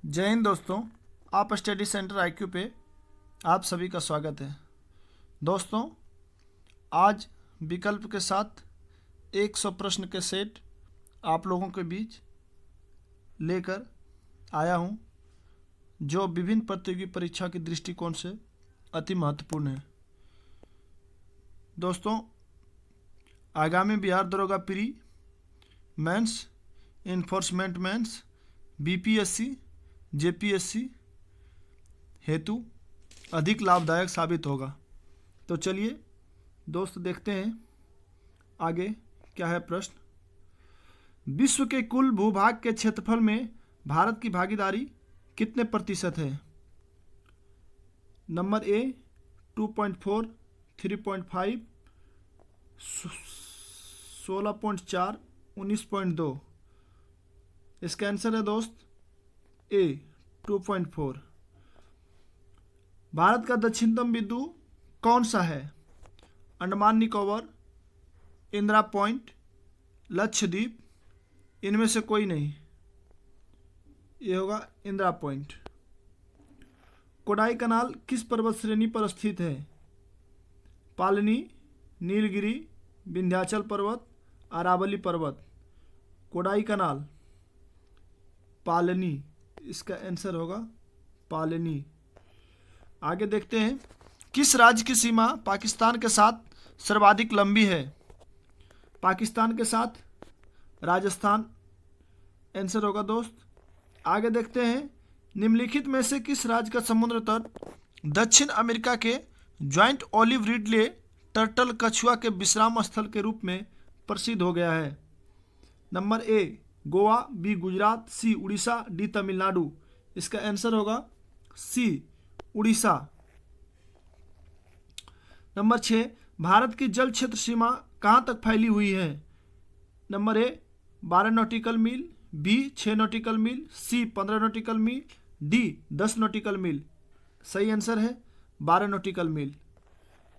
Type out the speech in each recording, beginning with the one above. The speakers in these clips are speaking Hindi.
जय हिंद दोस्तों। आप स्टडी सेंटर आईक्यू पे आप सभी का स्वागत है। दोस्तों, आज विकल्प के साथ 100 प्रश्न के सेट आप लोगों के बीच लेकर आया हूं, जो विभिन्न प्रतियोगी परीक्षा के दृष्टिकोण से अति महत्वपूर्ण है। दोस्तों, आगामी बिहार दरोगा pre mains, enforcement mains, BPSC, JPSC हेतु अधिक लाभदायक साबित होगा। तो चलिए दोस्त, देखते हैं आगे क्या है प्रश्न। विश्व के कुल भूभाग के क्षेत्रफल में भारत की भागीदारी कितने प्रतिशत है? नंबर ए 2.4, 3.5, 16.4, 19.2। इसका आंसर है दोस्त ए 2.4। भारत का दक्षिणतम बिंदु कौन सा है? अंडमान निकोबार, इंदिरा पॉइंट, लक्षद्वीप, इनमें से कोई नहीं। ये होगा इंदिरा पॉइंट। कोडाई कनाल किस पर्वत श्रेणी पर स्थित है? पालनी, नीलगिरी, विंध्याचल पर्वत, अरावली पर्वत। कोडाई कनाल पालनी, इसका आंसर होगा पालनी। आगे देखते हैं, किस राज्य की सीमा पाकिस्तान के साथ सर्वाधिक लंबी है? पाकिस्तान के साथ राजस्थान, आंसर होगा दोस्त। आगे देखते हैं, निम्नलिखित में से किस राज्य का समुद्र तट दक्षिण अमेरिका के ज्वाइंट ओलिव रिडले टर्टल कछुआ के विश्राम स्थल के रूप में प्रसिद्ध हो गया है? Number A Goa, B Gujarat, C Orissa, D Tamil Nadu. इसका आंसर होगा सी उड़ीसा। नंबर 6, भारत की जल क्षेत्र सीमा कहाँ तक फैली हुई है? Number A 12 nautical mile, B 6 nautical mile, C 15 nautical mile, D 10 nautical mile. सही आंसर है 12 नॉटिकल मील।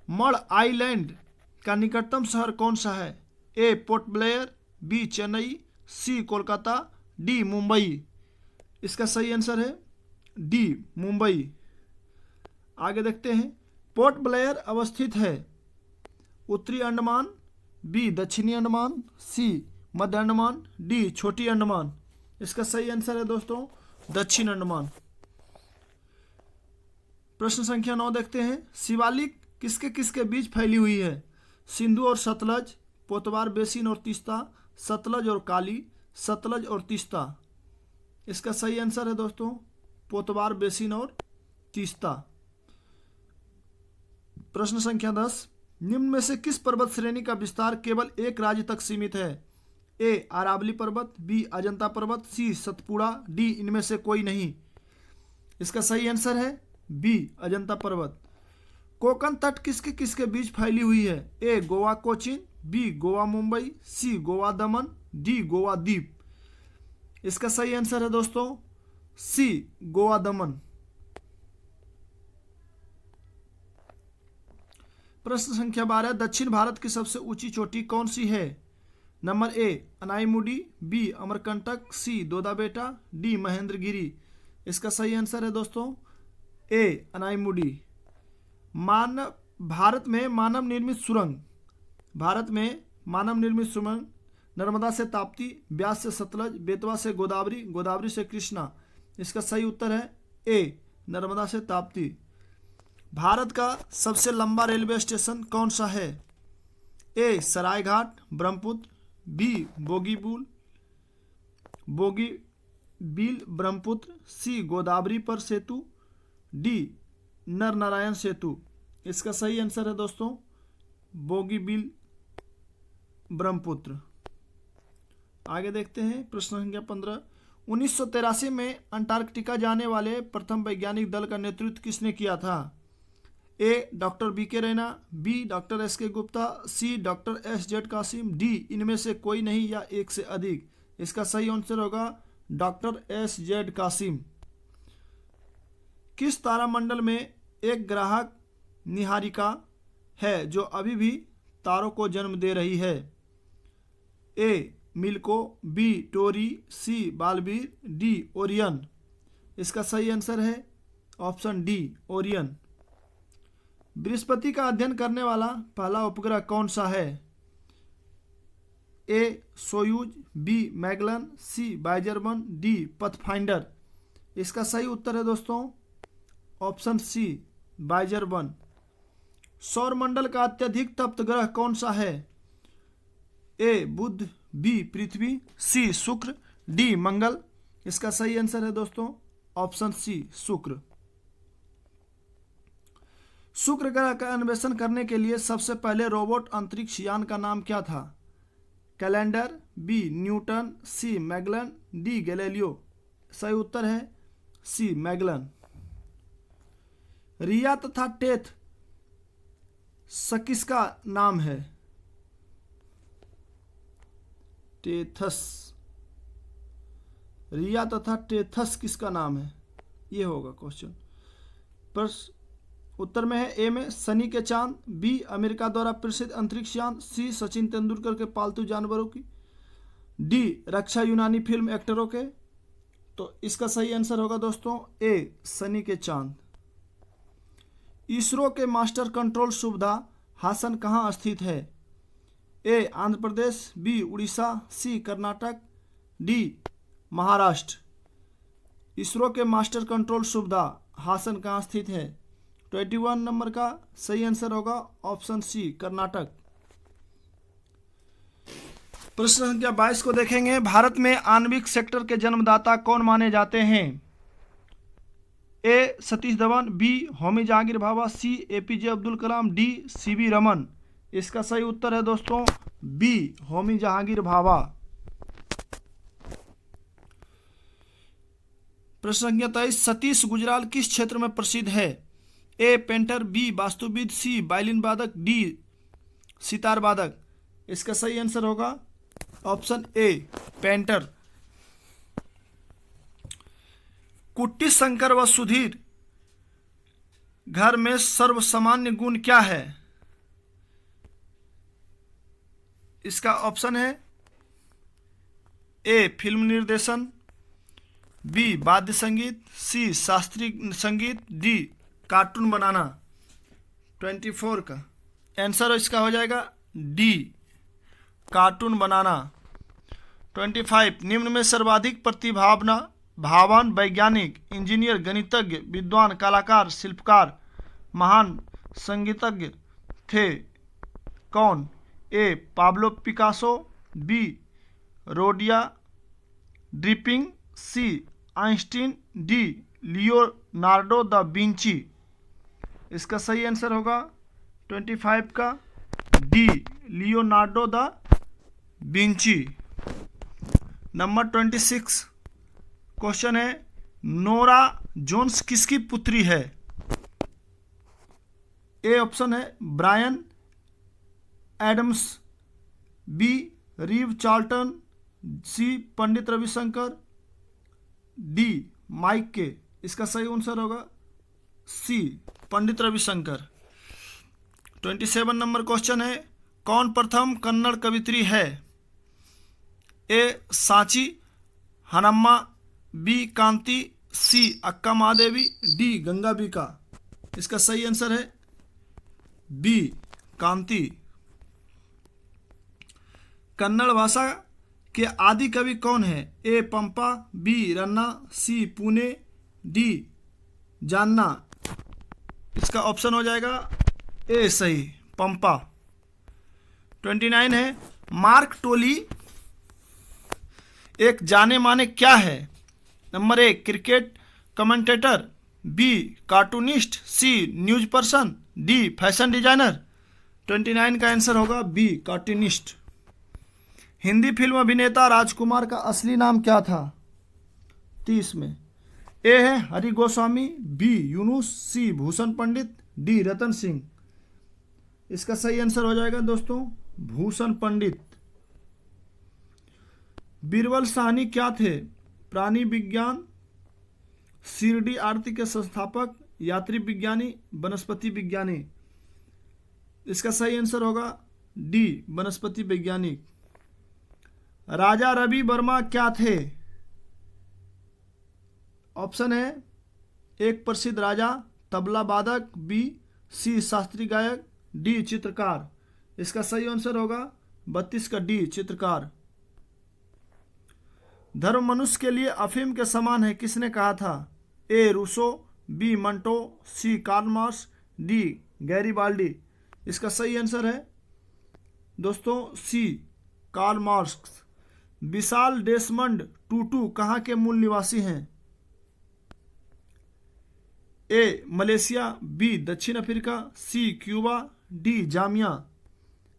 मड़ आइलैंड का निकटतम शहर कौन सा है? ए पोर्ट ब्लेयर, बी चेन्नई, सी कोलकाता, डी मुंबई। इसका सही आंसर है डी मुंबई। आगे देखते हैं, पोर्ट ब्लेयर अवस्थित है उत्तरी अंडमान, बी दक्षिणी अंडमान, सी मध्य अंडमान, डी छोटी अंडमान। इसका सही आंसर है दोस्तों दक्षिण अंडमान। प्रश्न संख्या 9 देखते हैं, शिवालिक किसके किसके बीच फैली हुई है? सिंधु और सतलज, पोतवार बेसिन और तीस्ता, सतलज और काली, सतलज और तीस्ता। इसका सही आंसर है दोस्तों पोतवार बेसिन और तीस्ता। प्रश्न संख्या 10, निम्न में से किस पर्वत श्रेणी का विस्तार केवल एक राज्य तक सीमित है? ए अरावली पर्वत, बी अजंता पर्वत, सी सतपुड़ा, डी इनमें से कोई नहीं। इसका सही आंसर है बी अजंता पर्वत। कोंकण तट किसके किसके बीच फैली हुई है? ए गोवा कोचीन, बी गोवा मुंबई, सी गोवा दमन, डी गोवा द्वीप। इसका सही आंसर है दोस्तों सी गोवा दमन। प्रश्न संख्या 12, दक्षिण भारत की सबसे ऊंची चोटी कौन सी है? Number A Anamudi, B Amarkantak, C Doddabetta, D Mahendragiri. इसका सही आंसर है दोस्तों ए अनाईमुडी। भारत में मानव निर्मित सुरंग, भारत में मानव निर्मित सुरंग नर्मदा से ताप्ती, ब्यास से सतलज, बेतवा से गोदावरी, गोदावरी से कृष्णा। इसका सही उत्तर है ए नर्मदा से ताप्ती। भारत का सबसे लंबा रेलवे स्टेशन कौन सा है? ए सरायघाट ब्रह्मपुत्र, बी बोगीबील ब्रह्मपुत्र, सी गोदावरी पर सेतु, डी नर नारायण सेतु। इसका सही आंसर है दोस्तों बोगीबील ब्रह्मपुत्र। आगे देखते हैं, प्रश्न संख्या 15, 1983 में अंटार्कटिका जाने वाले प्रथम वैज्ञानिक दल का नेतृत्व किसने किया था? A doctor B K. Raina, B doctor S K. Gupta, C doctor S Z. Qasim, D इनमें से कोई नहीं या एक से अधिक। इसका सही आंसर होगा डॉक्टर एस.जेड. कासिम। किस तारामंडल में एक ग्राहक निहारिका है जो अभी भी तारों को जन्म दे रही है? ए मिल्को, बी टोरी, सी बालवीर, डी ओरियन। इसका सही आंसर है ऑप्शन डी ओरियन। बृहस्पति का अध्ययन करने वाला पहला उपग्रह कौन सा है? ए सोयूज, बी मैगलन, सी वायेजर-1, डी पथफाइंडर। इसका सही उत्तर है दोस्तों ऑप्शन सी वायेजर-1। सौरमंडल का अत्यधिक तप्त ग्रह कौन सा है? ए बुध, बी पृथ्वी, सी शुक्र, डी मंगल। इसका सही आंसर है दोस्तों ऑप्शन सी शुक्र। शुक्र ग्रह का अन्वेषण करने के लिए सबसे पहले रोबोट अंतरिक्ष यान का नाम क्या था? कैलेंडर, बी न्यूटन, सी मैगलन, डी गैलीलियो। सही उत्तर है सी मैगलन। रिया तथा टेथ किसका नाम है? टेथस। रिया तथा टेथस किसका नाम है? ये होगा क्वेश्चन। प्रश्न उत्तर में है ए में शनि के चांद, बी अमेरिका द्वारा प्रसिद्ध अंतरिक्ष यान, सी सचिन तेंदुलकर के पालतू जानवरों की, डी रक्षा यूनानी फिल्म एक्टरों के। तो इसका सही आंसर होगा दोस्तों ए शनि के चांद। इसरो के मास्टर कंट्रोल सुविधा हासन कहाँ स्थित है? ए आंध्र प्रदेश, बी उड़ीसा, सी कर्नाटक, डी महाराष्ट्र। इसरो के मास्टर कंट्रोल सुविधा हासन कहाँ स्थित है? 21 नंबर का सही आंसर होगा ऑप्शन सी कर्नाटक। प्रश्न संख्या 22 को देखेंगे। भारत में आणविक सेक्टर के जन्मदाता कौन माने जाते हैं? ए सतीश धवन, बी होमी जहांगीर भाभा, सी APJ Abdul Kalam, D CV Raman. इसका सही उत्तर है दोस्तों बी होमी जहांगीर भाभा। प्रश्न संख्या 23। सतीश गुजराल किस क्षेत्र में प्रसिद्ध है? ए पेंटर, बी वास्तुविद, सी वायलिन वादक, डी सितार वादक। इसका सही आंसर होगा ऑप्शन ए पेंटर। कुट्टी शंकर व सुधीर घर में सर्वसामान्य गुण क्या है? इसका ऑप्शन है ए फिल्म निर्देशन, बी वाद्य संगीत, सी शास्त्रीय संगीत, डी कार्टून बनाना। 24 का आंसर इसका हो जाएगा डी कार्टून बनाना। 25। निम्न में सर्वाधिक प्रतिभावान वैज्ञानिक, इंजीनियर, गणितज्ञ, विद्वान, कलाकार, शिल्पकार, महान संगीतज्ञ थे कौन? ए पाब्लो पिकासो, बी रोडिया ड्रिपिंग, C Einstein, D Leonardo da Vinci. इसका सही आंसर होगा 25 का डी लियोनार्डो दा विंची। नंबर 26 क्वेश्चन है नोरा जोन्स किसकी पुत्री है? ए ऑप्शन है Bryan Adams, B Reeve Charlton, C Pandit Ravi Shankar, D Mike के। इसका सही आंसर होगा C Pandit Ravi Shankar. 27 number question है कौन प्रथम कन्नड़ कवित्री है? ए सांची हनम्मा, बी कांति, सी अक्का महादेवी, डी गंगाबिका। इसका सही आंसर है बी कांति। कन्नड़ भाषा के आदि कवि कौन है? ए पंपा, बी रन्ना, सी पुणे, डी जान्ना। इसका ऑप्शन हो जाएगा ए सही पंपा। 29 है मार्क टोली एक जाने माने क्या है? Number A cricket commentator, B cartoonist, C news person, D fashion designer. 29 का आंसर होगा बी कार्टूनिस्ट। हिंदी फिल्म अभिनेता राजकुमार का असली नाम क्या था? 30 में ए है हरि गोस्वामी, बी यूनुस, सी भूषण पंडित, डी रतन सिंह। इसका सही आंसर हो जाएगा दोस्तों भूषण पंडित। बीरबल साहनी क्या थे? प्राणी विज्ञान, शिरडी आरती के संस्थापक, यात्री विज्ञानी, वनस्पति विज्ञानी। इसका सही आंसर होगा डी वनस्पति वैज्ञानिक। राजा रवि वर्मा क्या थे? ऑप्शन है एक प्रसिद्ध राजा, तबला वादक, बी सी शास्त्रीय गायक, डी चित्रकार। इसका सही आंसर होगा 32 का डी चित्रकार। धर्म मनुष्य के लिए अफीम के समान है किसने कहा था? ए रूसो, बी मंटो, सी कार्ल मार्क्स, डी गैरीबाल्डी। इसका सही आंसर है दोस्तों सी कार्ल मार्क्स। विशाल डेसमंड टूटू कहाँ के मूल निवासी हैं? ए मलेशिया, बी दक्षिण अफ्रीका, सी क्यूबा, डी जामिया।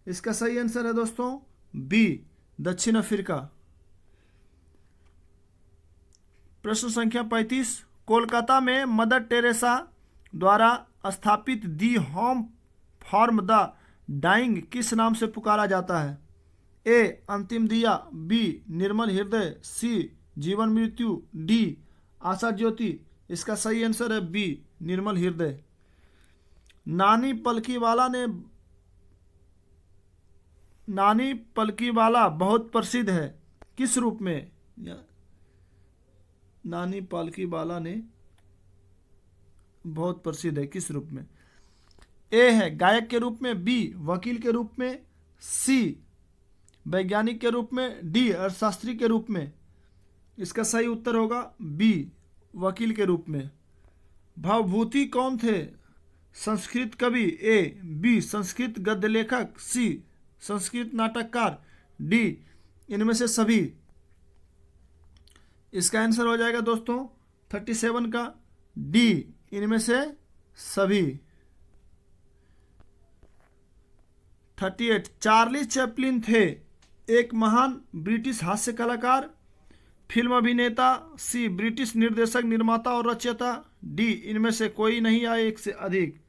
इसका सही आंसर है दोस्तों बी दक्षिण अफ्रीका। प्रश्न संख्या 35, कोलकाता में मदर टेरेसा द्वारा स्थापित the home for the dying किस नाम से पुकारा जाता है? ए अंतिम दिया, बी निर्मल हृदय, सी जीवन मृत्यु, डी आशा ज्योति। इसका सही आंसर है बी निर्मल हृदय। नानी पलकीवाला बहुत प्रसिद्ध है किस रूप में? नानी पालकीवाला ने बहुत प्रसिद्ध है किस रूप में? ए है गायक के रूप में, बी वकील के रूप में, सी वैज्ञानिक के रूप में, डी अर्थशास्त्री के रूप में। इसका सही उत्तर होगा बी वकील के रूप में। भवभूति कौन थे? संस्कृत कवि, ए बी संस्कृत गद्य लेखक, सी संस्कृत नाटककार, डी इनमें से सभी। इसका आंसर हो जाएगा दोस्तों 37 का डी इनमें से सभी। 38, चार्ली चैपलिन थे एक महान ब्रिटिश हास्य कलाकार, फिल्म अभिनेता, सी ब्रिटिश निर्देशक, निर्माता और रचयिता, डी इनमें से कोई नहीं या एक से अधिक।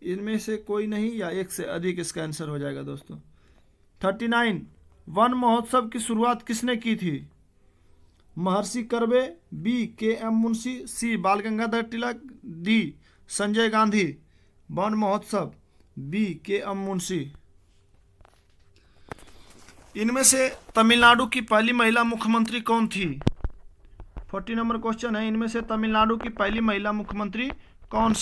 इनमें से कोई नहीं या एक से अधिक इसका आंसर हो जाएगा दोस्तों। 39, वन महोत्सव की शुरुआत किसने की थी? महर्षि कर्वे, बी के एम मुंशी, सी बाल गंगाधर तिलक, डी संजय गांधी। वन महोत्सव बी के एम मुंशी। इनमें से तमिलनाडु की पहली महिला मुख्यमंत्री कौन थी? 40 नंबर क्वेश्चन है। इनमें से तमिलनाडु की पहली महिला मुख्यमंत्री कौन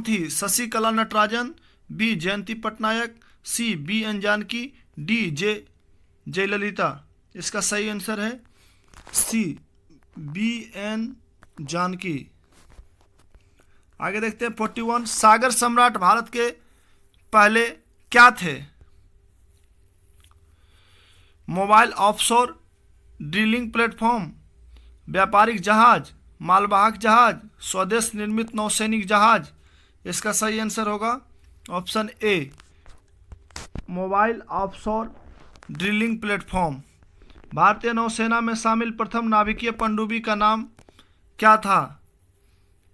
थी? Sasikala Natarajan, B Jayanti Patnaik, C B N Janaki, D Jayalalithaa. इसका सही आंसर है सी बी एन जानकी। आगे देखते हैं 41, सागर सम्राट भारत के पहले क्या थे? मोबाइल ऑफशोर ड्रिलिंग प्लेटफॉर्म, व्यापारिक जहाज, मालवाहक जहाज, स्वदेश निर्मित नौसैनिक जहाज। इसका सही आंसर होगा option A mobile offshore drilling platform. भारतीय नौसेना में शामिल प्रथम नाभिकीय पनडुब्बी का नाम क्या था?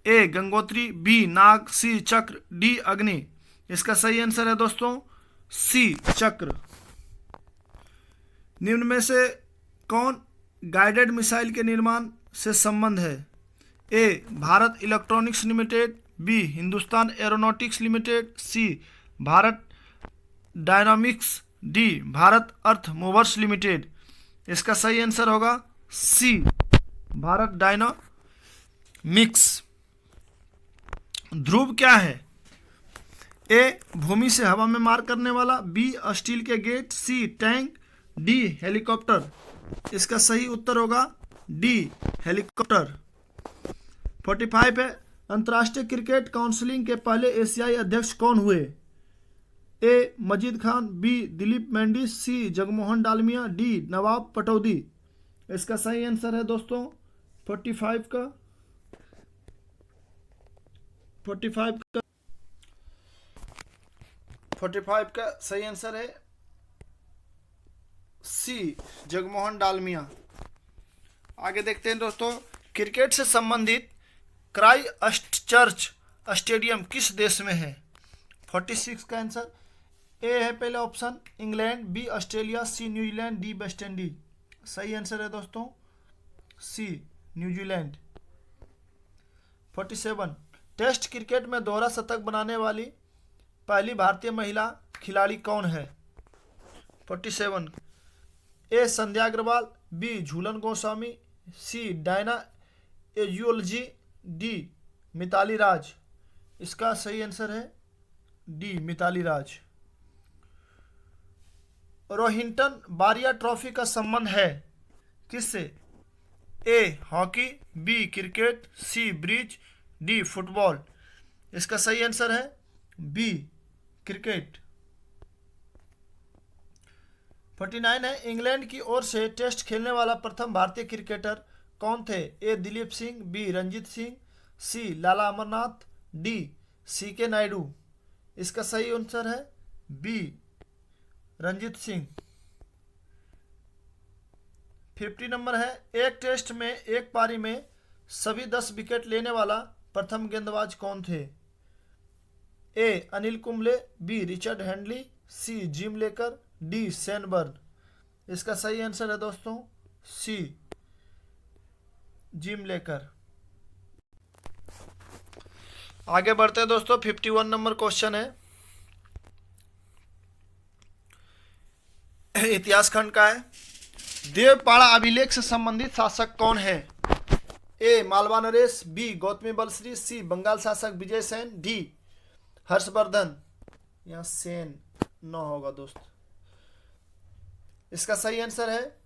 ए गंगोत्री, बी नाग, सी चक्र, डी अग्नि। इसका सही आंसर है दोस्तों सी चक्र। निम्न में से कौन गाइडेड मिसाइल के निर्माण से संबंध है? A Bharat Electronics Limited, B Hindustan Aeronautics Limited, C Bharat Dynamics, D Bharat Earth Movers Limited. इसका सही आंसर होगा सी भारत डायनामिक्स। ध्रुव क्या है? ए भूमि से हवा में मार करने वाला, बी स्टील के गेट, सी टैंक, डी हेलीकॉप्टर। इसका सही उत्तर होगा डी हेलीकॉप्टर। 45 है, अंतर्राष्ट्रीय क्रिकेट काउंसिल के पहले एशियाई अध्यक्ष कौन हुए? ए मजीद खान, बी दिलीप मेंडिस, सी जगमोहन डालमिया, डी नवाब पटौदी। इसका सही आंसर है दोस्तों 45 का सही आंसर है सी जगमोहन डालमिया। आगे देखते हैं दोस्तों, क्रिकेट से संबंधित क्राइस्टचर्च स्टेडियम किस देश में है? 46 का आंसर ए है पहले ऑप्शन इंग्लैंड, बी ऑस्ट्रेलिया, सी न्यूजीलैंड, डी वेस्ट इंडीज। सही आंसर है दोस्तों सी न्यूजीलैंड। 47, टेस्ट क्रिकेट में दोहरा शतक बनाने वाली पहली भारतीय महिला खिलाड़ी कौन है? 47, A Sandhya Agarwal, B Jhulan Goswami, C Diana Edulji, D Mithali Raj. इसका सही आंसर है डी मिताली राज। रोहिंटन बारिया ट्रॉफी का संबंध है किससे? A hockey, B cricket, C bridge, D football. इसका सही आंसर है बी क्रिकेट। 49 है, इंग्लैंड की ओर से टेस्ट खेलने वाला प्रथम भारतीय क्रिकेटर कौन थे? ए दिलीप सिंह, बी रंजीत सिंह, सी लाला अमरनाथ, डी सी के नायडू। इसका सही आंसर है बी रंजीत सिंह। 50 नंबर है, एक टेस्ट में एक पारी में सभी 10 विकेट लेने वाला प्रथम गेंदबाज कौन थे? ए अनिल कुंबले, बी रिचर्ड हैंडली, सी जिम लेकर, डी सैनबर्न। इसका सही आंसर है दोस्तों सी जिम लेकर। आगे बढ़ते हैं दोस्तों, 51 नंबर क्वेश्चन है, इतिहास खंड का है। देवपाड़ा अभिलेख से संबंधित शासक कौन है? ए मालवा नरेश, बी गौतमी बलश्री, सी बंगाल शासक विजय सेन, डी हर्षवर्धन। यहां सेन न होगा दोस्त। इसका सही आंसर है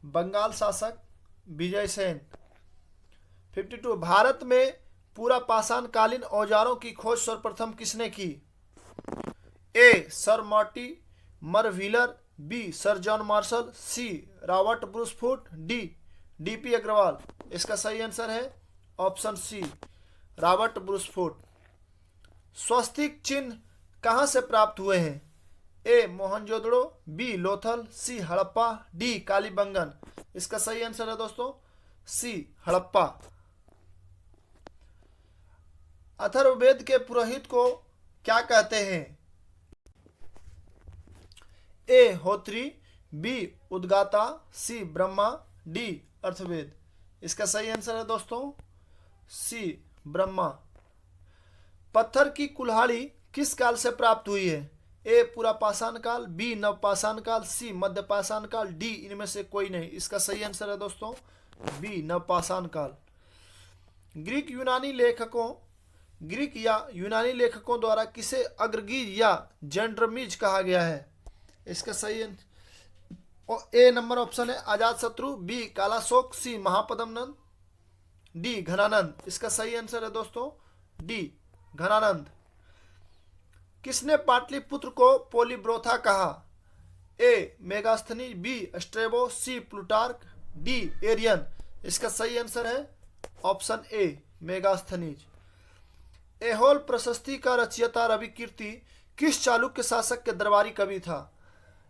बंगाल शासक विजय सेन। 52 भारत में पूरा पाषाण कालीन औजारों की खोज सर्वप्रथम किसने की? A Sir Mortimer Wheeler, B Sir John Marshall, C Robert Bruce Foote, D D P Agrawal. इसका सही आंसर है ऑप्शन सी रॉबर्ट ब्रूसफुट। स्वस्तिक चिन्ह कहां से प्राप्त हुए हैं? A Mohenjo-daro, B Lothal, C Harappa, D Kalibangan. इसका सही आंसर है दोस्तों सी हड़प्पा। अथर्ववेद के पुरोहित को क्या कहते हैं? ए होत्री, बी उद्गाता, सी ब्रह्मा, डी अर्थवेद। इसका सही आंसर है दोस्तों सी ब्रह्मा। पत्थर की कुल्हाड़ी किस काल से प्राप्त हुई है? ए पूरा पाषाण काल, बी नवपाषाण काल, सी मध्य पाषाण काल, डी इनमें से कोई नहीं। इसका सही आंसर है दोस्तों बी नवपाषाण काल। ग्रीक या यूनानी लेखकों द्वारा किसे अग्रगीज या जेंड्रमीज कहा गया है? इसका सही ए नंबर ऑप्शन है अजातशत्रु, बी कालाशोक, सी महापद्मनंद, डी घनानंद। इसका सही आंसर है दोस्तों डी घनानंद। किसने पाटलिपुत्र को पोलिब्रोथा कहा? ए मेगास्थनी, बी स्ट्रेबो, सी प्लूटार्क, डी एरियन। इसका सही आंसर है ऑप्शन ए मेगास्थनीज। एहोल प्रशस्ति का रचयिता रविकीर्ति किस चालुक्य शासक के दरबारी कवि था?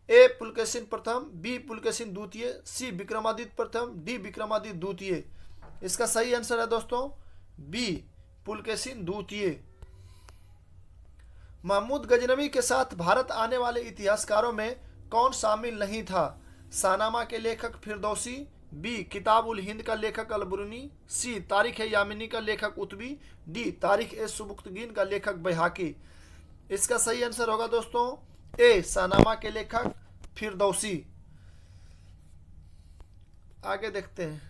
ए पुलकेशिन प्रथम, बी पुलकेशिन द्वितीय, सी विक्रमादित्य प्रथम, डी विक्रमादित्य द्वितीय। इसका सही आंसर है दोस्तों बी पुलकेशिन द्वितीय। महमूद गजनवी के साथ भारत आने वाले इतिहासकारों में कौन शामिल नहीं था? शाहनामा के लेखक फिरदौसी, बी किताब उल हिंद का लेखक अलबरूनी, सी तारीख ए यामिनी का लेखक उतबी, डी तारीख ए सुबुक्तगीन का लेखक बैहाकी। इसका सही आंसर होगा दोस्तों ए शाहनामा के लेखक फिरदौसी। आगे देखते हैं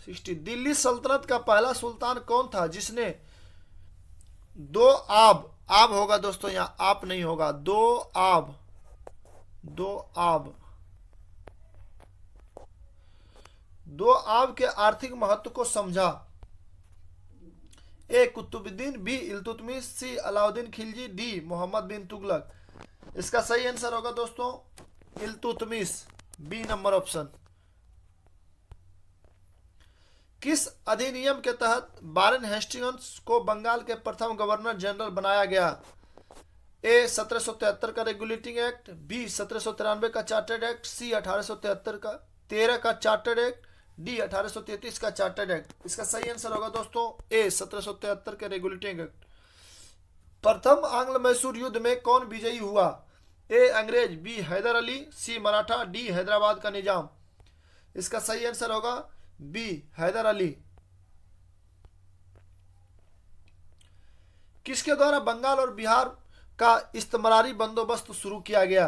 60। दिल्ली सल्तनत का पहला सुल्तान कौन था जिसने दो आब होगा दोस्तों, यहां आप नहीं होगा, दो आब के आर्थिक महत्व को समझा? ए कुतुबुद्दीन, बी इल्तुतमिश, सी अलाउद्दीन खिलजी, डी मोहम्मद बिन तुगलक। इसका सही आंसर होगा दोस्तों इल्तुतमिश, बी नंबर ऑप्शन। किस अधिनियम के तहत वारेन हेस्टिंग्स को बंगाल के प्रथम गवर्नर जनरल बनाया गया? ए 1773 का रेगुलेटिंग एक्ट, बी 1793 का चार्टर्ड एक्ट, सी 1873 का चार्टर्ड एक्ट, डी 1833 का चार्टर्ड एक्ट। इसका सही आंसर होगा दोस्तों ए 1773 के रेगुलेटिंग एक्ट। प्रथम आंग्ल मैसूर युद्ध में कौन विजयी हुआ? ए अंग्रेज, बी हैदर अली, सी मराठा, डी हैदराबाद का निजाम। इसका सही आंसर होगा बी हैदर अली। किसके द्वारा बंगाल और बिहार का इस्तमरारी बंदोबस्त शुरू किया गया?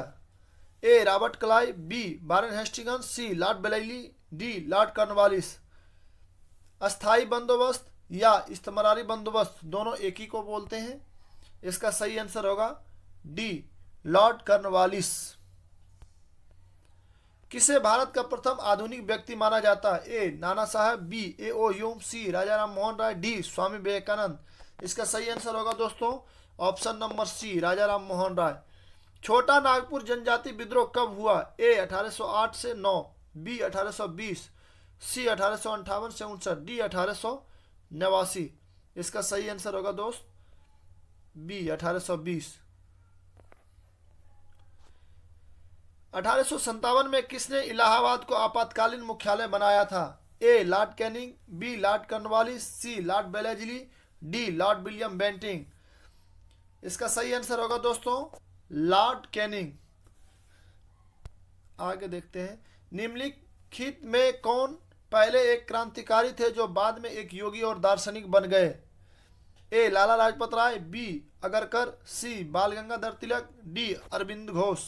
A Robert Clive, B Warren Hastings, C Lord बेलाइली, डी लॉर्ड कॉर्नवालिस। अस्थाई बंदोबस्त या इस्तमरारी बंदोबस्त, दोनों एक ही को बोलते हैं। इसका सही आंसर होगा डी, लॉर्ड कॉर्नवालिस। किसे भारत का प्रथम आधुनिक व्यक्ति माना जाता है? ए नाना साहब, बी ए.ओ. ह्यूम, सी राजा राम मोहन राय, डी स्वामी विवेकानंद। इसका सही आंसर होगा दोस्तों ऑप्शन नंबर सी, राजा राम मोहन राय। छोटा नागपुर जनजाति विद्रोह कब हुआ? ए 1808 से 9, बी 1820, सी 1858 से 59, डी 1889। इसका सही आंसर होगा दोस्त बी 1820। 1857 में किसने इलाहाबाद को आपातकालीन मुख्यालय बनाया था? A Lord Canning, B Lord Cornwallis, C Lord Wellesley, D Lord William Bentinck. इसका सही आंसर होगा दोस्तों लॉर्ड कैनिंग। आगे देखते हैं, निम्नलिखित में कौन पहले एक क्रांतिकारी थे जो बाद में एक योगी और दार्शनिक बन गए? ए लाला लाजपत राय, बी अगरकर, सी बाल गंगाधर तिलक, डी अरविंद घोष,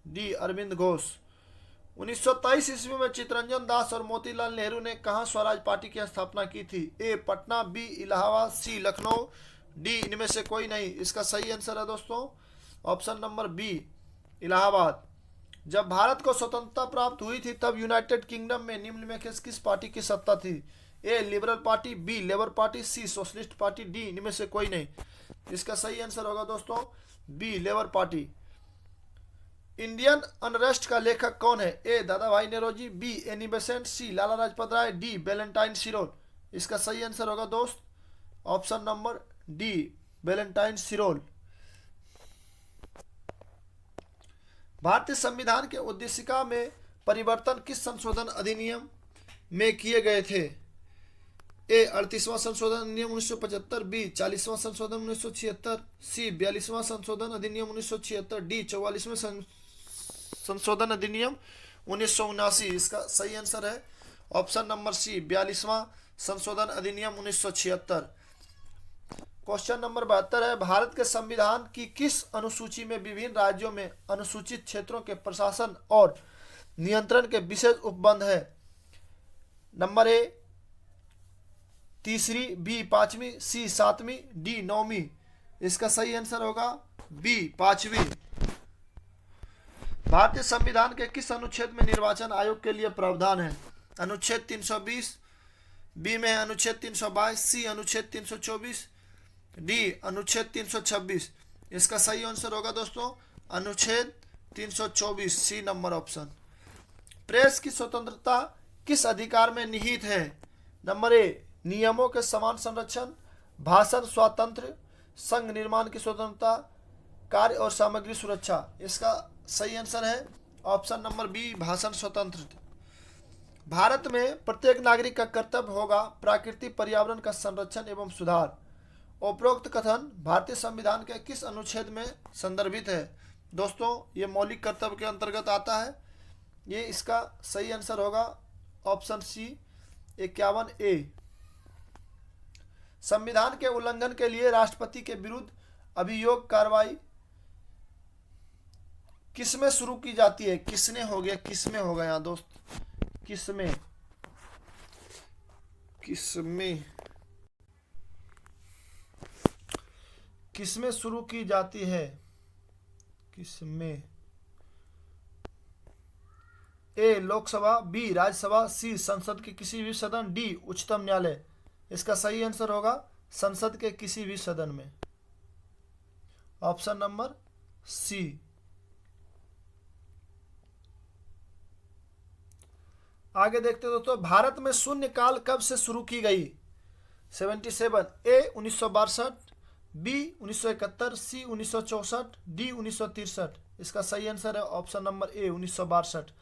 डी अरविंद घोष। 1923 ईस्वी में चित्तरंजन दास और मोतीलाल नेहरू ने कहाँ स्वराज पार्टी की स्थापना की थी? ए पटना, बी इलाहाबाद, सी लखनऊ, डी इनमें से कोई नहीं। इसका सही आंसर है दोस्तों ऑप्शन नंबर बी, इलाहाबाद। जब भारत को स्वतंत्रता प्राप्त हुई थी तब यूनाइटेड किंगडम में निम्न में किस पार्टी की सत्ता थी? A Liberal Party, B Labour Party, C Socialist Party, D इनमें से कोई नहीं। इसका सही आंसर होगा दोस्तों B Labour Party. Indian Unrest का लेखक कौन है? A Dadabhai Naoroji, B Annie Besant, C Lala Lajpat Rai, D Valentine Chirol. इसका सही आंसर होगा दोस्त option number D, Valentine Chirol. भारतीय संविधान के उद्देशिका में परिवर्तन किस संशोधन अधिनियम में किए गए थे? ए 38वां संशोधन अधिनियम 1975, बी 40वां संशोधन 1976, सी 42वां संशोधन अधिनियम 1976, डी 44वें संशोधन अधिनियम 1979। इसका सही आंसर है ऑप्शन नंबर सी, 42वां संशोधन अधिनियम 1976। क्वेश्चन नंबर 72 है, भारत के संविधान की किस अनुसूची में विभिन्न राज्यों में अनुसूचित क्षेत्रों के प्रशासन और नियंत्रण के विशेष उपबंध है? नंबर ए 3वीं, बी 5वीं, सी 7वीं, डी 9वीं। इसका सही आंसर होगा बी 5वीं। भारतीय संविधान के किस अनुच्छेद में निर्वाचन आयोग के लिए प्रावधान है? अनुच्छेद 320, बी में है अनुच्छेद 322, सी अनुच्छेद 324, डी अनुच्छेद 326। इसका सही आंसर होगा दोस्तों अनुच्छेद 324, सी नंबर ऑप्शन। प्रेस की स्वतंत्रता किस अधिकार में निहित है? नंबर ए नियमों के समान संरक्षण, भाषण स्वातंत्र्य, संघ निर्माण की स्वतंत्रता, कार्य और सामग्री सुरक्षा। इसका सही आंसर है ऑप्शन नंबर बी, भाषण स्वतंत्रता। भारत में प्रत्येक नागरिक का कर्तव्य होगा प्राकृतिक पर्यावरण का संरक्षण एवं सुधार। उपरोक्त कथन भारतीय संविधान के किस अनुच्छेद में संदर्भित है? दोस्तों ये मौलिक कर्तव्य के अंतर्गत आता है। ये इसका सही आंसर होगा ऑप्शन सी 51 ए। संविधान के उल्लंघन के लिए राष्ट्रपति के विरुद्ध अभियोग कार्रवाई किसमें शुरू की जाती है? किसने हो गया, किसमें होगा यहाँ दोस्त, किसमें, किसमें, किसमें शुरू की जाती है? किसमें? ए लोकसभा, बी राज्यसभा, सी संसद के किसी भी सदन, डी उच्चतम न्यायालय। इसका सही आंसर होगा संसद के किसी भी सदन में, ऑप्शन नंबर सी। आगे देखते दोस्तों, भारत में शून्यकाल कब से शुरू की गई? 77, ए 1962, बी 1971, सी 1964, डी 1963। इसका सही आंसर है ऑप्शन नंबर ए 1962।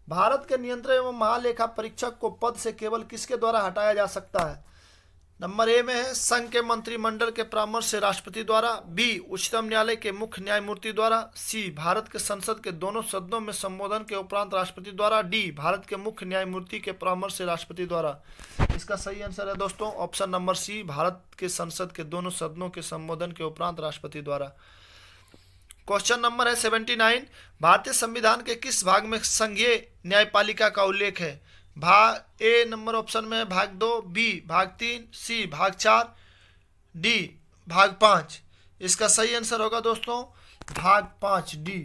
भारत के नियंत्रक एवं महालेखा परीक्षक को पद से केवल किसके द्वारा हटाया जा सकता है? नंबर ए में है संघ के मंत्रिमंडल के परामर्श से राष्ट्रपति द्वारा, बी उच्चतम न्यायालय के मुख्य न्यायमूर्ति द्वारा, सी भारत के संसद के दोनों सदनों में संबोधन के उपरांत राष्ट्रपति द्वारा, डी भारत के मुख्य न्यायमूर्ति के परामर्श से राष्ट्रपति द्वारा। इसका सही आंसर है दोस्तों ऑप्शन नंबर सी, भारत के संसद के दोनों सदनों के संबोधन के उपरांत राष्ट्रपति द्वारा। क्वेश्चन नंबर है 79, भारतीय संविधान के किस भाग में संघीय न्यायपालिका का उल्लेख है? भाग ए नंबर ऑप्शन में है भाग 2, बी भाग 3, सी भाग 4, डी भाग 5। इसका सही आंसर होगा दोस्तों भाग 5 डी।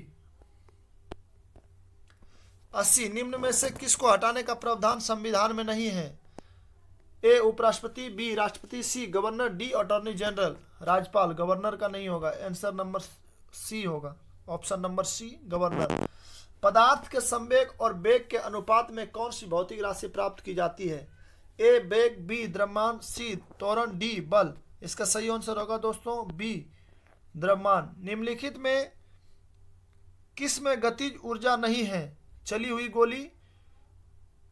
80 निम्न में से किसको हटाने का प्रावधान संविधान में नहीं है? ए उपराष्ट्रपति, बी राष्ट्रपति, सी गवर्नर, डी अटॉर्नी जनरल। राज्यपाल, गवर्नर का नहीं होगा, आंसर नंबर सी होगा, ऑप्शन नंबर सी गवर्नर। पदार्थ के संवेग और वेग के अनुपात में कौन सी भौतिक राशि प्राप्त की जाती है? ए वेग, बी द्रव्यमान, सी त्वरण, डी बल। इसका सही आंसर होगा दोस्तों बी द्रव्यमान। निम्नलिखित में किस में गतिज ऊर्जा नहीं है? चली हुई गोली,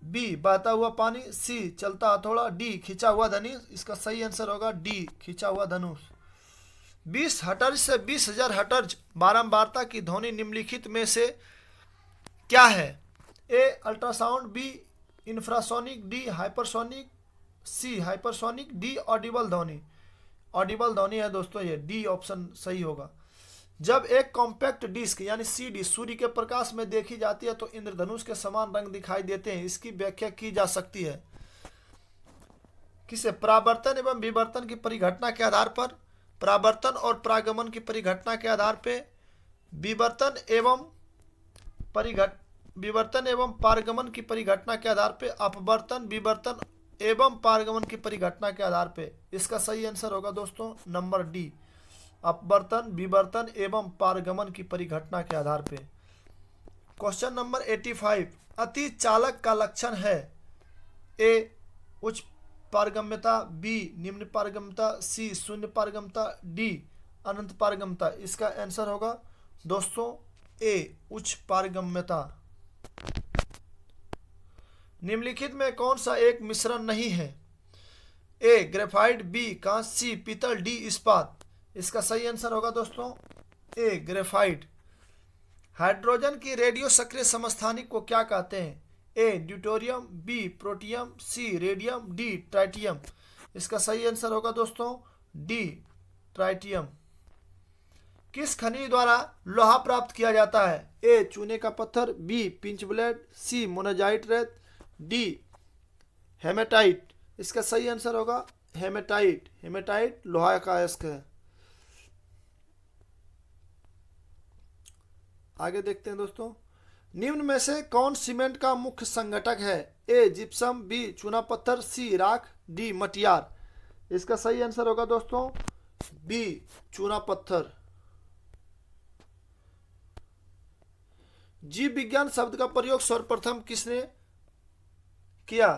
बी बहता हुआ पानी, सी चलता हथौड़ा, डी खिंचा हुआ धनुष। इसका सही आंसर होगा डी खिंचा हुआ धनुष। 20 हर्ट्ज से 20,000 हर्ट्ज बारंबारता की ध्वनि निम्नलिखित में से क्या है? A ultrasound, B infrasonic, D hypersonic, C hypersonic, D audible ध्वनि। ऑडिबल ध्वनि है दोस्तों ये, डी ऑप्शन सही होगा। जब एक कॉम्पैक्ट डिस्क यानी सीडी सूर्य के प्रकाश में देखी जाती है तो इंद्रधनुष के समान रंग दिखाई देते हैं। इसकी व्याख्या की जा सकती है किसे? परावर्तन एवं विवर्तन की परिघटना के आधार पर, परावर्तन और परागमन की परिघटना के आधार पर, विवर्तन एवं पारगमन की परिघटना के आधार पर, अपवर्तन, विवर्तन एवं पारगमन की परिघटना के आधार पर। इसका सही आंसर होगा दोस्तों नंबर डी, अपवर्तन, विवर्तन एवं पारगमन की परिघटना के आधार पर। क्वेश्चन नंबर 85, अति चालक का लक्षण है? ए उच्च पारगम्यता, बी निम्न पारगम्यता, सी शून्य पारगम्यता, डी अनंत पारगम्यता। इसका आंसर होगा दोस्तों ए उच्च पारगम्यता। निम्नलिखित में कौन सा एक मिश्रण नहीं है? ए ग्रेफाइट, बी कांच, सी पीतल, डी इस्पात। इसका सही आंसर होगा दोस्तों ए ग्रेफाइट। हाइड्रोजन की रेडियो सक्रिय समस्थानिक को क्या कहते हैं? ए ड्यूटेरियम, बी प्रोटियम, सी रेडियम, डी ट्राइटियम। इसका सही आंसर होगा दोस्तों डी ट्राइटियम। किस खनिज द्वारा लोहा प्राप्त किया जाता है? ए चूने का पत्थर, बी पिंच ब्लेड, सी मोनाजाइट रेत, डी हेमेटाइट। इसका सही आंसर होगा हेमेटाइट। हेमेटाइट लोहा का अयस्क है। आगे देखते हैं दोस्तों, निम्न में से कौन सीमेंट का मुख्य संघटक है? ए जिप्सम, बी चूना पत्थर, सी राख, डी मटियार। इसका सही आंसर होगा दोस्तों बी चूना पत्थर। जीव विज्ञान शब्द का प्रयोग सर्वप्रथम किसने किया?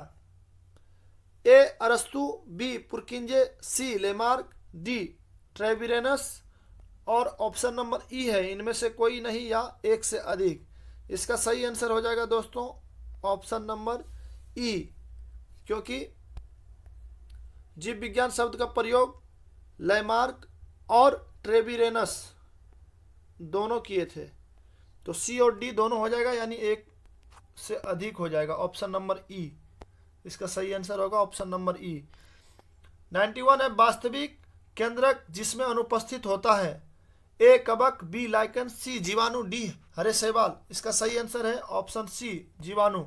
ए अरस्तु, बी पुरकिंजे, सी लेमार्क, डी ट्रेविरेनस और ऑप्शन नंबर ई है इनमें से कोई नहीं या एक से अधिक। इसका सही आंसर हो जाएगा दोस्तों ऑप्शन नंबर ई, क्योंकि जीव विज्ञान शब्द का प्रयोग लेमार्क और ट्रेविरेनस दोनों किए थे, तो सी और डी दोनों हो जाएगा, यानी एक से अधिक हो जाएगा, ऑप्शन नंबर ई। इसका सही आंसर होगा ऑप्शन नंबर ई। 91 है, वास्तविक केंद्रक जिसमें अनुपस्थित होता है? ए कवक, बी लाइकन, सी जीवाणु, डी हरे शैवाल। इसका सही आंसर है ऑप्शन सी जीवाणु।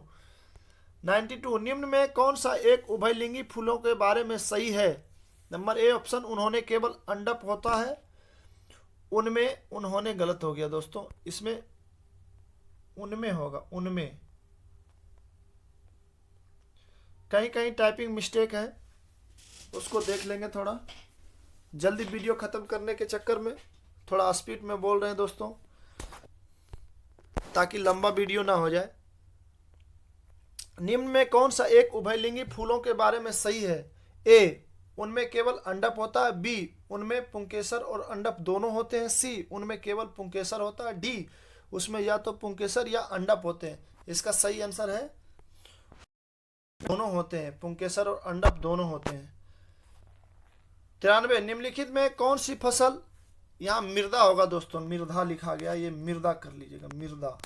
92 निम्न में कौन सा एक उभयलिंगी फूलों के बारे में सही है? नंबर ए ऑप्शन उन्होंने केवल अंडप होता है, उनमें उन्होंने गलत हो गया दोस्तों, इसमें उनमें होगा, उनमें कहीं कहीं टाइपिंग मिस्टेक है, उसको देख लेंगे। थोड़ा जल्दी वीडियो खत्म करने के चक्कर में थोड़ा स्पीड में बोल रहे हैं दोस्तों, ताकि लंबा वीडियो ना हो जाए। निम्न में कौन सा एक उभयलिंगी फूलों के बारे में सही है? ए उनमें केवल अंडप होता है, बी उनमें पुंकेसर और अंडप दोनों होते हैं, सी उनमें केवल पुंकेसर होता है, डी उसमें या तो पुंकेसर या अंडप होते हैं। इसका सही आंसर है दोनों होते हैं, पुंकेसर और अंडप दोनों होते हैं। 93 निम्नलिखित में कौन सी फसल, यहाँ मृदा होगा दोस्तों, मृदा लिखा गया, ये मृदा कर लीजिएगा, मृदा।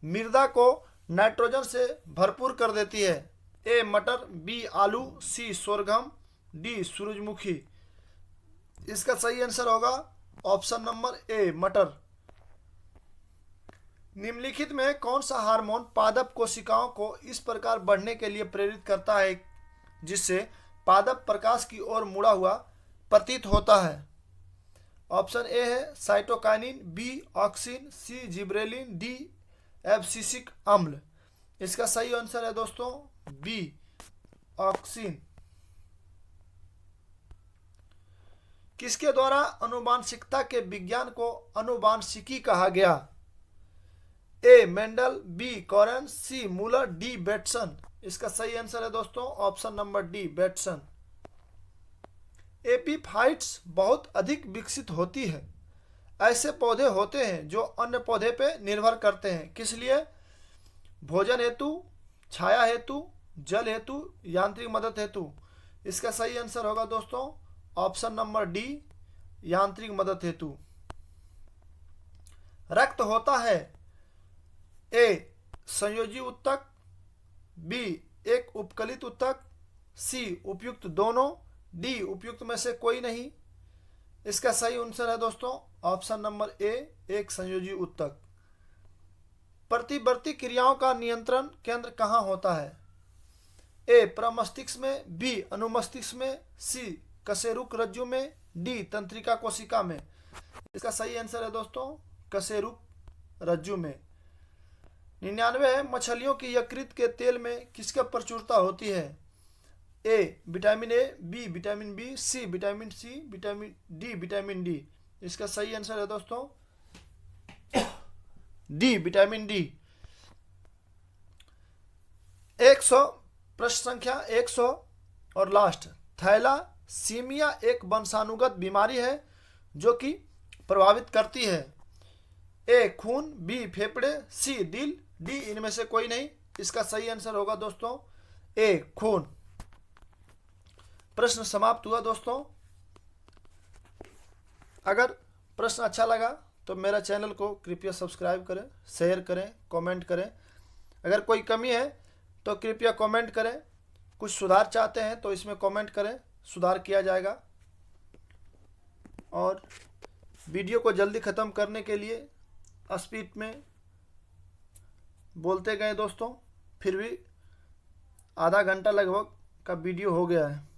मृदा को नाइट्रोजन से भरपूर कर देती है? ए मटर, बी आलू, सी सोरगम, डी सूरजमुखी। इसका सही आंसर होगा ऑप्शन नंबर ए मटर। निम्नलिखित में कौन सा हार्मोन पादप कोशिकाओं को इस प्रकार बढ़ने के लिए प्रेरित करता है जिससे पादप प्रकाश की ओर मुड़ा हुआ प्रतीत होता है? ऑप्शन ए है साइटोकाइनिन, बी ऑक्सिन, सी जिब्रेलिन, डी एब्सिसिक अम्ल। इसका सही आंसर है दोस्तों बी ऑक्सिन। किसके द्वारा अनुवांशिकता के विज्ञान को अनुवांशिकी कहा गया? ए मेंडल, बी कॉरेन, सी मूलर, डी बेटसन। इसका सही आंसर है दोस्तों option number D Bateson. Epiphytes बहुत अधिक विकसित होती है। ऐसे पौधे होते हैं जो अन्य पौधे पे निर्भर करते हैं, किस लिए? भोजन हेतु, छाया हेतु, जल हेतु, यांत्रिक मदद हेतु। इसका सही आंसर होगा दोस्तों ऑप्शन नंबर डी यांत्रिक मदद हेतु। रक्त होता है ए संयोजी उत्तक, बी एक उपकलित उत्तक, सी उपयुक्त दोनों, डी उपयुक्त में से कोई नहीं। इसका सही आंसर है दोस्तों ऑप्शन नंबर ए एक संयोजी उत्तक। प्रतिवर्ती क्रियाओं का नियंत्रण केंद्र कहाँ होता है? ए प्रमस्तिष्क में, बी अनुमस्तिष्क में, सी कशेरुक रज्जु में, डी तंत्रिका कोशिका में। इसका सही आंसर है दोस्तों कशेरुक रज्जु में। 99 मछलियों की यकृत के तेल में किसकी प्रचुरता होती है? A vitamin A, B vitamin B, C vitamin C, vitamin D vitamin D. इसका सही आंसर है दोस्तों डी विटामिन डी। 100 प्रश्न संख्या 100 और लास्ट। थैलासीमिया एक वंशानुगत बीमारी है जो कि प्रभावित करती है ए खून, बी फेफड़े, सी दिल, डी इनमें से कोई नहीं। इसका सही आंसर होगा दोस्तों ए खून। प्रश्न समाप्त हुआ दोस्तों। अगर प्रश्न अच्छा लगा तो मेरा चैनल को कृपया सब्सक्राइब करें, शेयर करें, कमेंट करें। अगर कोई कमी है तो कृपया कमेंट करें। कुछ सुधार चाहते हैं तो इसमें कमेंट करें, सुधार किया जाएगा। और वीडियो को जल्दी ख़त्म करने के लिए स्पीड में बोलते गए दोस्तों, फिर भी आधा घंटा लगभग का वीडियो हो गया है।